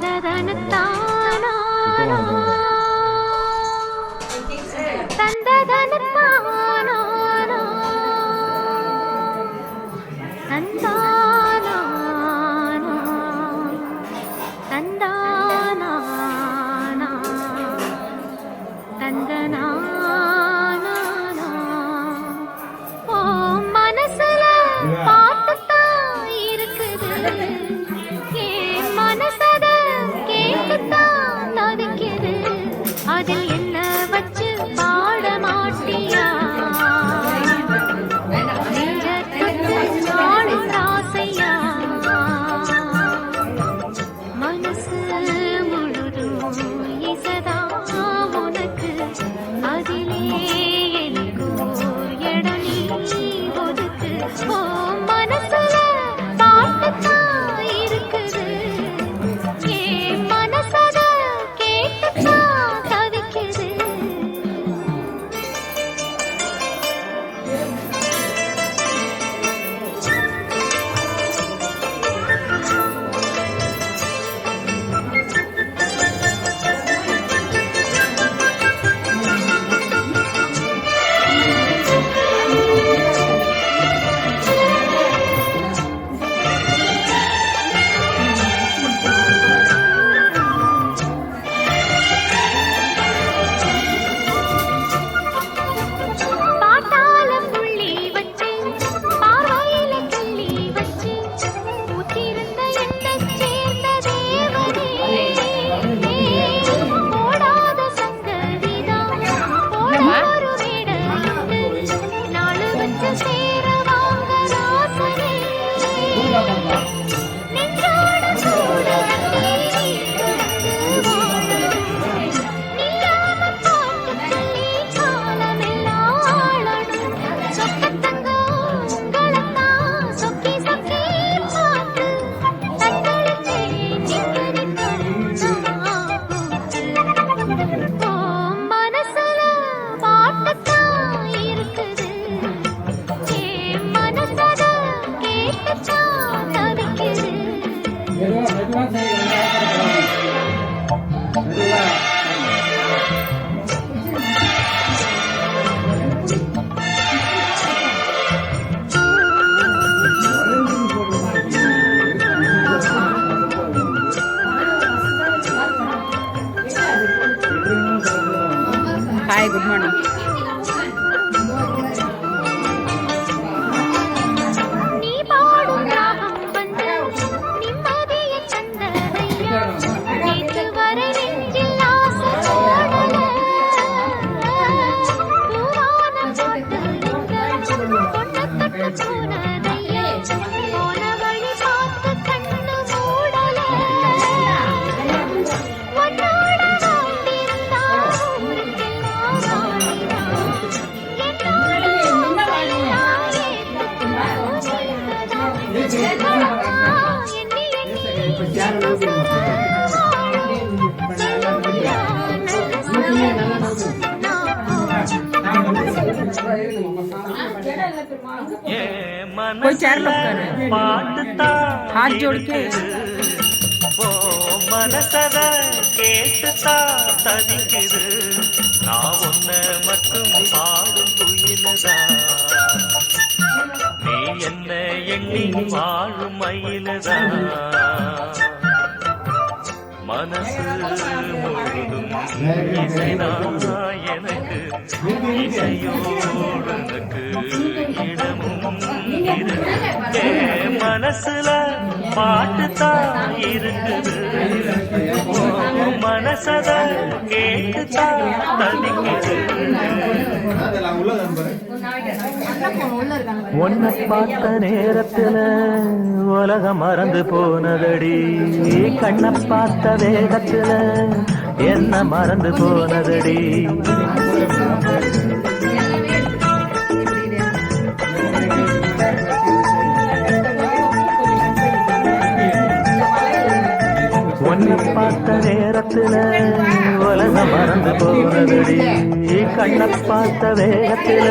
தந்ததனத்தானா தந்ததனத்தானா தந்தானா தந்தானா தந்தனா மனசுல பாட்டுத்தான் இருக்குது என் மனசத கேட்டுத்தான் தவிக்குது அதில் என்ன வச்சு பாட மாட்டியா ஆசையா மனசு முழுதும் இசதா உனக்கு அதிலே எனக்கு இடம் நீ ஒதுக்கு மனசுல பாட்டுத்தான் இருக்குது என் மனசத கேட்டுத்தான் தவிக்குது Hi, good morning. कोई चार लोग कर रहे हैं हाथ जोड़ के மனசத கேட்டுத்தா தவிக்குது நான் ஒன்ன மட்டும் பாடும் குயிலுதா நீ என்ன எண்ணி வாழும் மயிலுதா மனசு முழுதும் இசைதான் எனக்கு இசையோடு எனக்கு இடமும் இருக்கு மனசுல பாட்டுத்தான் இருக்குது மனசத கேட்டுத்தான் தவிக்குது உன்னை பார்த்த நேரத்துல உலகம் மறந்து போனதடி கண்ணை பார்த்த வேகத்துல என்ன மறந்து போனதடி கண்ண பார்த்த நேரத்துல உலகம் மறந்து போனதடி கண்ண பார்த்த வேகத்துல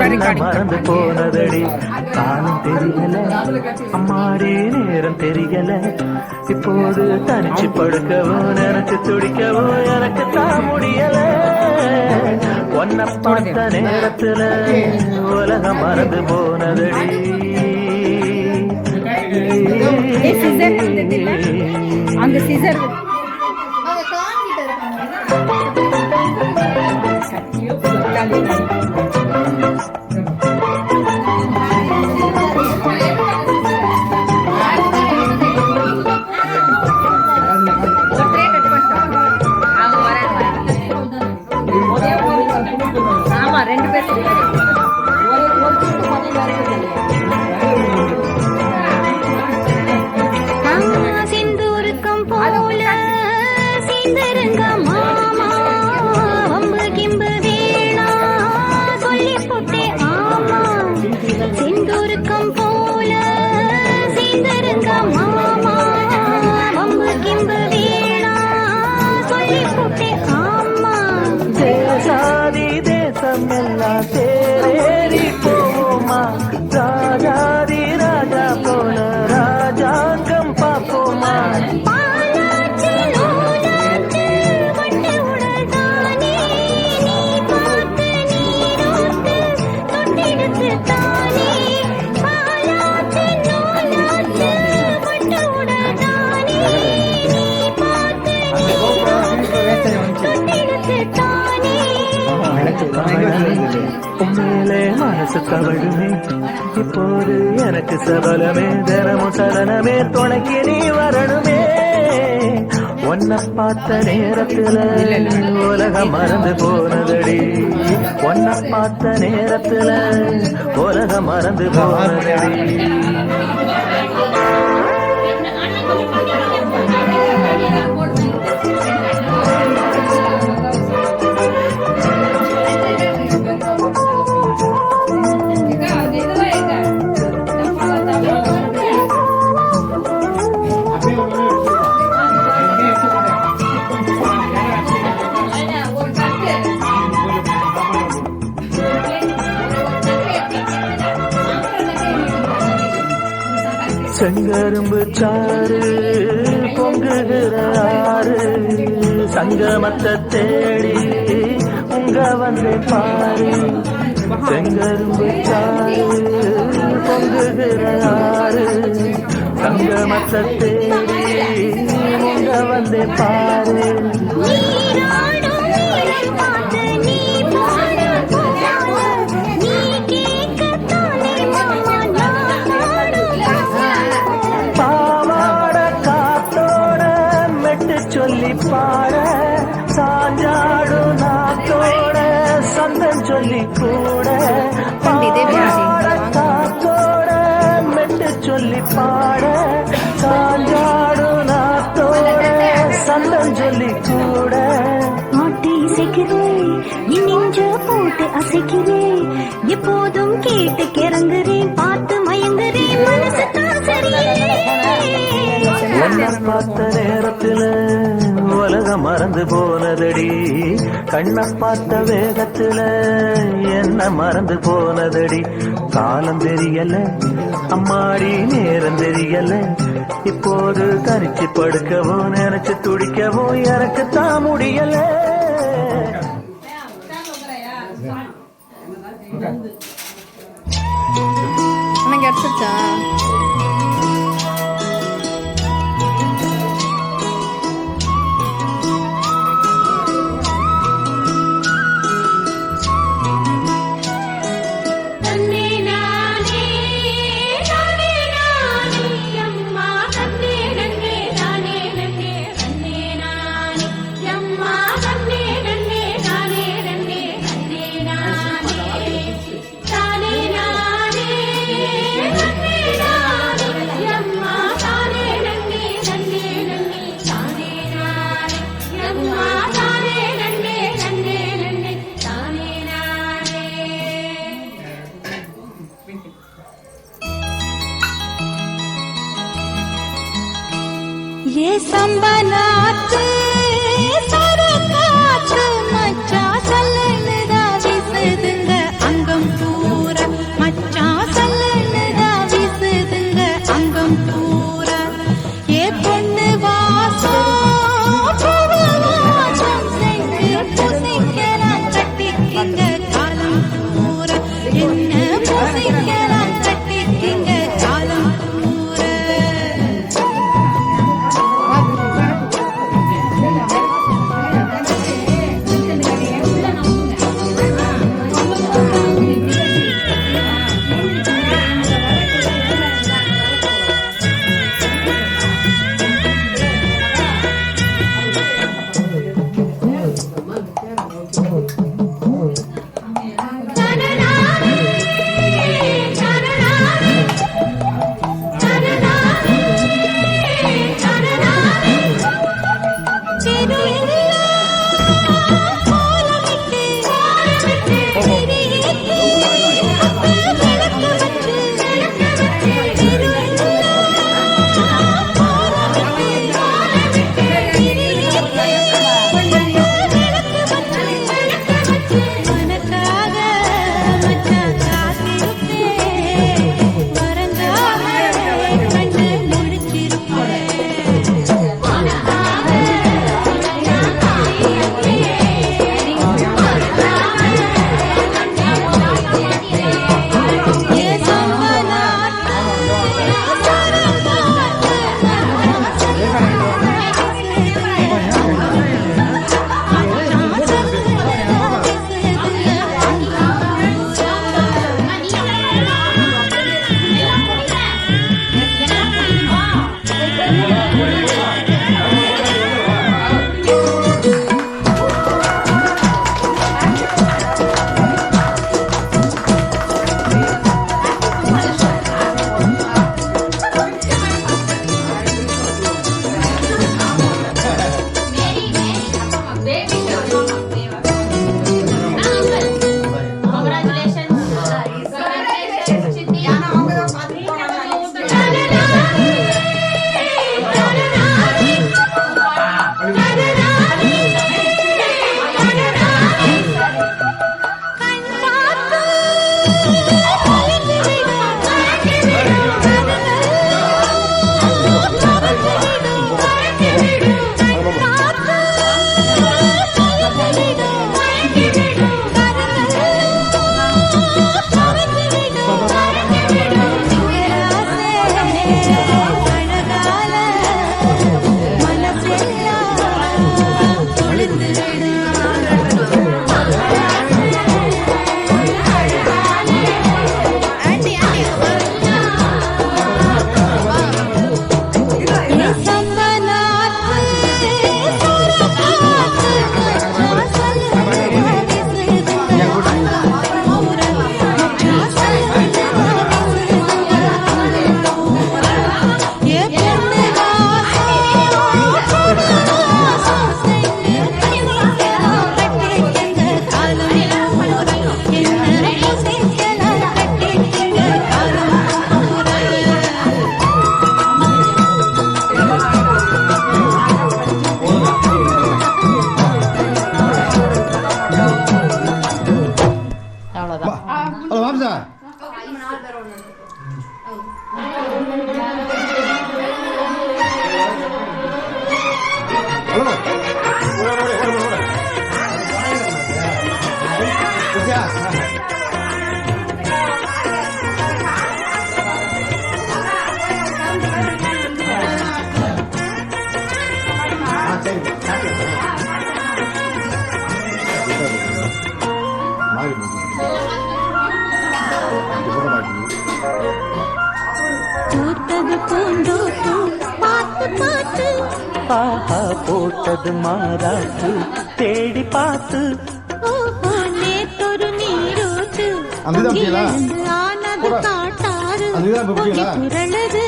என்ன மறந்து போனதடி காலம் தெரியல அம்மாடி நேரம் தெரியல இப்போது தனிச்சு படுக்கவோ நினைச்சு துடிக்கவோ எனக்கு தான் முடியல ஒன்ன பார்த்த நேரத்துல உலகம் மறந்து போனதடி அந்த சிசர் ஆமா 2 பேர் சிந்தூருக்கம் போல சிந்தருங்க மாமா வம்பு கிம்பு வேணா சொல்லி போட்டே ஆமா சிந்தூருக்கம் போல சிந்தருங்க மாமா வம்பு கிம்பு வேணா சொல்லி போட்டே ஆமா தேசாதி தேசம் எல்லாம் தேரேறி போவோமா ராஜாதி ராஜா போல ராஜாங்கம் பாப்போமா பாலாச்சு நூலாச்சு வண்டு உடல்தானே நீ பார்த்து நீரோத்து தொட்டெடுத்து தானே பாலாச்சு நூலாச்சு வண்டு உடல்தானே நீ பார்த்து நீரோத்து தொட்டெடுத்து தானே உண்மையிலே மனசு தவழுமே இப்போது எனக்கு சபலமே தினமும் சலனமே துணைக்கு நீ வரணுமே ஒன்ன பார்த்த நேரத்துல உலகம் மறந்து போனதடி ஒன்ன பார்த்த நேரத்துல உலகம் மறந்து போனதடி செங்கரும்பு சாறு பொங்குகிற ஆறு சங்கமத்தை தேடி உங்க வந்து பாரு செங்கரும்பு சாறு பொங்குகிற ஆறு சங்கமத்தை தேடி உங்க வந்து பாரு நீராடும் நீரம் பார்த்து நீ பாட போல நீ கேட்கத்தானே மாமா நான் பாடும் பாவாட காத்தோட மெட்டு சொல்லி பாட சாஞ்சாடு நாத்தோட சந்தம் சொல்லி கூட பாவாட காத்தோட மெட்டு சொல்லி பாட சாஞ்சாடு நாத்தோட சந்தம் சொல்லி கூட பாட்டு இசைக்கிறேன் நீ நெஞ்ச போட்டு அசைக்கிறேன் எப்போதும் கேட்டு கிறங்குறேன் பார்த்து மயங்குறேன் மனசு தான் சரியில்லை ஒன்ன பார்த்த நேரத்துல உலகம் மறந்து போனதடி கண்ண பார்த்த வேகத்துல என்ன மறந்து போனதடி காலம் தெரியல அம்மாடி நேரம் தெரியல இப்போது தனிச்சு படுக்கவோ நினைச்சு துடிக்கவோ எனக்கு தான் முடியல உனக்கு அடிச்சிருச்சா தன்னே நானே தானே நானே அம்மா தன்னே நன்னே தானே நன்னே தன்னே நானே அம்மா தன்னே நன்னே தானே நன்னே தன்னே நானே தானே நானே தன்னே ஏ சம்பனாத்து சரக்காத்து மச்சா சல்லனுதா வீசுதுங்க அங்கம் பூரா மச்சா சல்லனுதா வீசுதுங்க அங்கம் பூரா ஏ பொண்ணு வாசம் வாசம் செஞ்சு பூசிக்கலாம் கட்டிக்கிங்க காலம் பூரா என்ன பூசிக்கலாம் கட்டிக்கிங்க காலம் பூரா ஹலோ வாம்சா ஹலோ பூத்தது பூந்தோட்டம் பார்த்து பார்த்து ஆஹா போட்டது மாறாத்து தேடி பார்த்து ஓஹோ நேத்தொரு நீரோட்டு அதுதான் அப்படியா? ஆனது காட்டாறு அதுதான் இப்ப அப்படியா? புரளது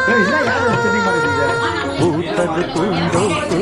ஏய், என்ன யாரு செட்டிங் பண்ணிருக்கீங்க? பூத்தது பூந்தோப்பு